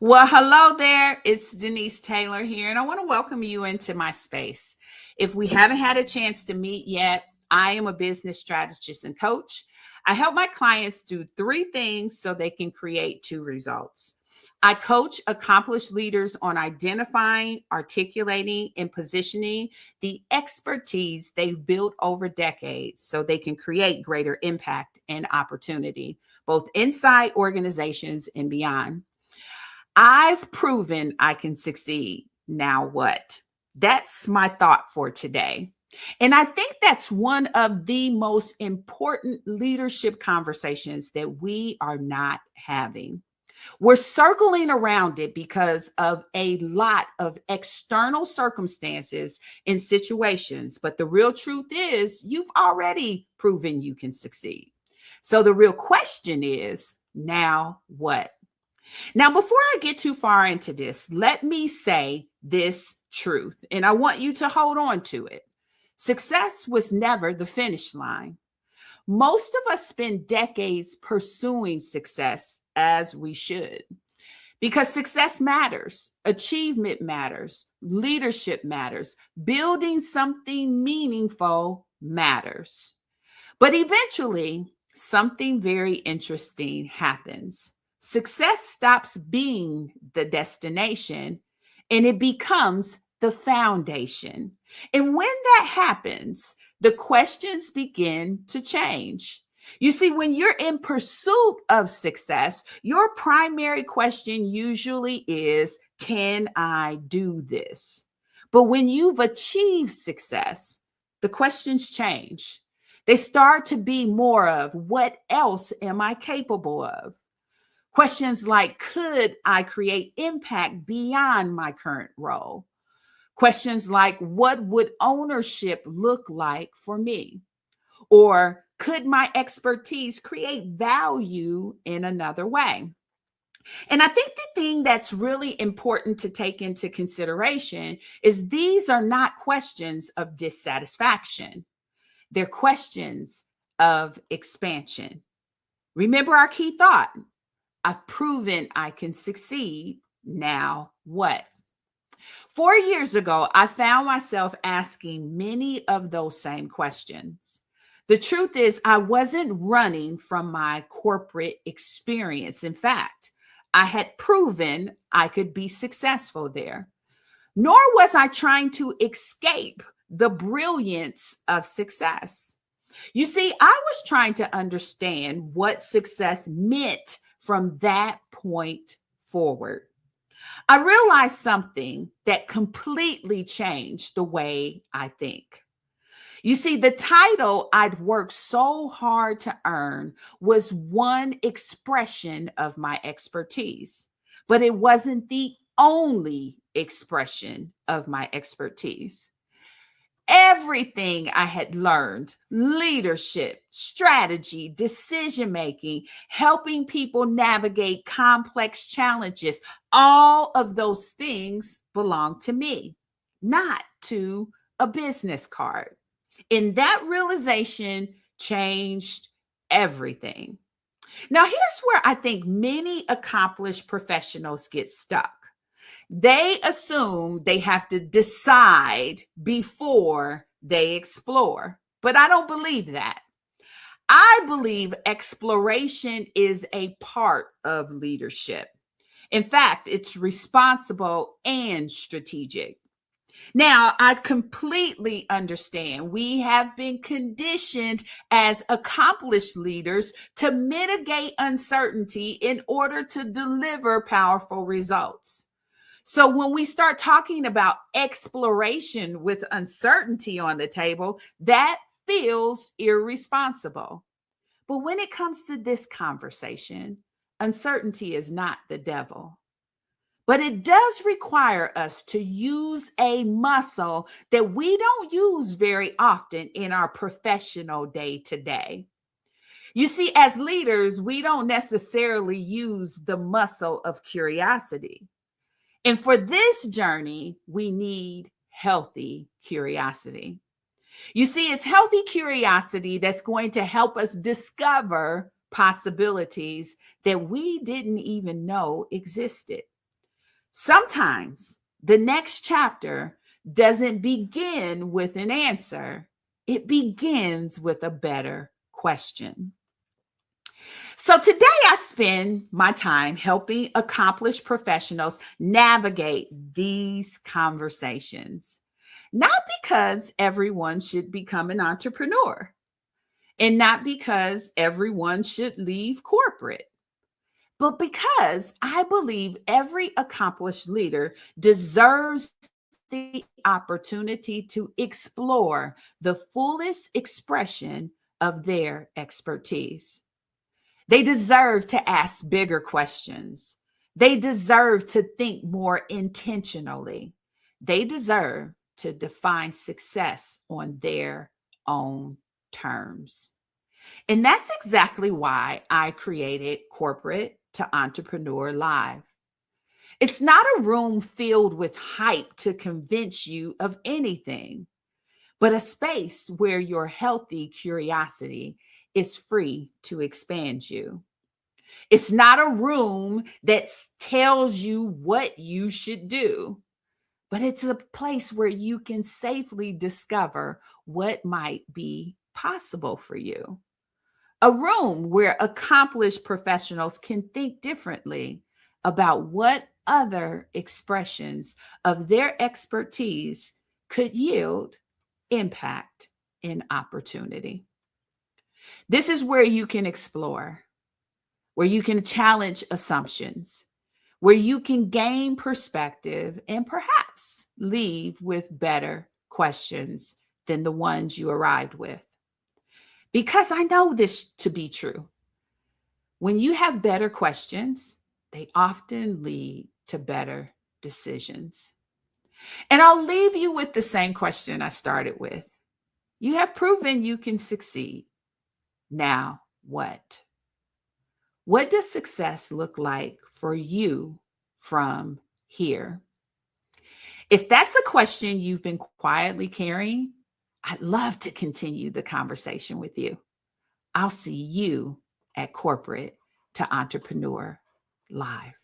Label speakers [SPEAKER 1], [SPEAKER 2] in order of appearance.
[SPEAKER 1] Well, hello there. It's Denise Taylor here, and I want to welcome you into my space. If we haven't had a chance to meet yet, I am a business strategist and coach. I help my clients do three things so they can create two results. I coach accomplished leaders on identifying, articulating, and positioning the expertise they've built over decades so they can create greater impact and opportunity, both inside organizations and beyond. I've proven I can succeed. Now what? That's my thought for today. And I think that's one of the most important leadership conversations that we are not having. We're circling around it because of a lot of external circumstances and situations. But the real truth is, you've already proven you can succeed. So the real question is, now what? Now, before I get too far into this, let me say this truth, and I want you to hold on to it. Success was never the finish line. Most of us spend decades pursuing success as we should because success matters, achievement matters, leadership matters, building something meaningful matters. But eventually, something very interesting happens. Success stops being the destination and it becomes the foundation. And when that happens, the questions begin to change. You see, when you're in pursuit of success, your primary question usually is, can I do this? But when you've achieved success, the questions change. They start to be more of, what else am I capable of? Questions like, could I create impact beyond my current role? Questions like, what would ownership look like for me? Or could my expertise create value in another way? And I think the thing that's really important to take into consideration is these are not questions of dissatisfaction. They're questions of expansion. Remember our key thought. I've proven I can succeed. Now what? 4 years ago, I found myself asking many of those same questions. The truth is, I wasn't running from my corporate experience. In fact, I had proven I could be successful there. Nor was I trying to escape the brilliance of success. You see, I was trying to understand what success meant from that point forward. I realized something that completely changed the way I think. You see, the title I'd worked so hard to earn was one expression of my expertise, but it wasn't the only expression of my expertise. Everything I had learned, leadership, strategy, decision making, helping people navigate complex challenges, all of those things belong to me, not to a business card. And that realization changed everything. Now, here's where I think many accomplished professionals get stuck. They assume they have to decide before they explore. But I don't believe that. I believe exploration is a part of leadership. In fact, it's responsible and strategic. Now, I completely understand we have been conditioned as accomplished leaders to mitigate uncertainty in order to deliver powerful results. So when we start talking about exploration with uncertainty on the table, that feels irresponsible. But when it comes to this conversation, uncertainty is not the devil. But it does require us to use a muscle that we don't use very often in our professional day to day. You see, as leaders, we don't necessarily use the muscle of curiosity. And for this journey, we need healthy curiosity. You see, it's healthy curiosity that's going to help us discover possibilities that we didn't even know existed. Sometimes the next chapter doesn't begin with an answer, it begins with a better question. So today I spend my time helping accomplished professionals navigate these conversations. Not because everyone should become an entrepreneur and not because everyone should leave corporate, but because I believe every accomplished leader deserves the opportunity to explore the fullest expression of their expertise. They deserve to ask bigger questions. They deserve to think more intentionally. They deserve to define success on their own terms. And that's exactly why I created Corporate to Entrepreneur Live. It's not a room filled with hype to convince you of anything, but a space where your healthy curiosity is free to expand you. It's not a room that tells you what you should do, but it's a place where you can safely discover what might be possible for you. A room where accomplished professionals can think differently about what other expressions of their expertise could yield impact and opportunity. This is where you can explore, where you can challenge assumptions, where you can gain perspective and perhaps leave with better questions than the ones you arrived with. Because I know this to be true. When you have better questions, they often lead to better decisions. And I'll leave you with the same question I started with. You have proven you can succeed. Now, what? What does success look like for you from here? If that's a question you've been quietly carrying, I'd love to continue the conversation with you. I'll see you at Corporate to Entrepreneur Live.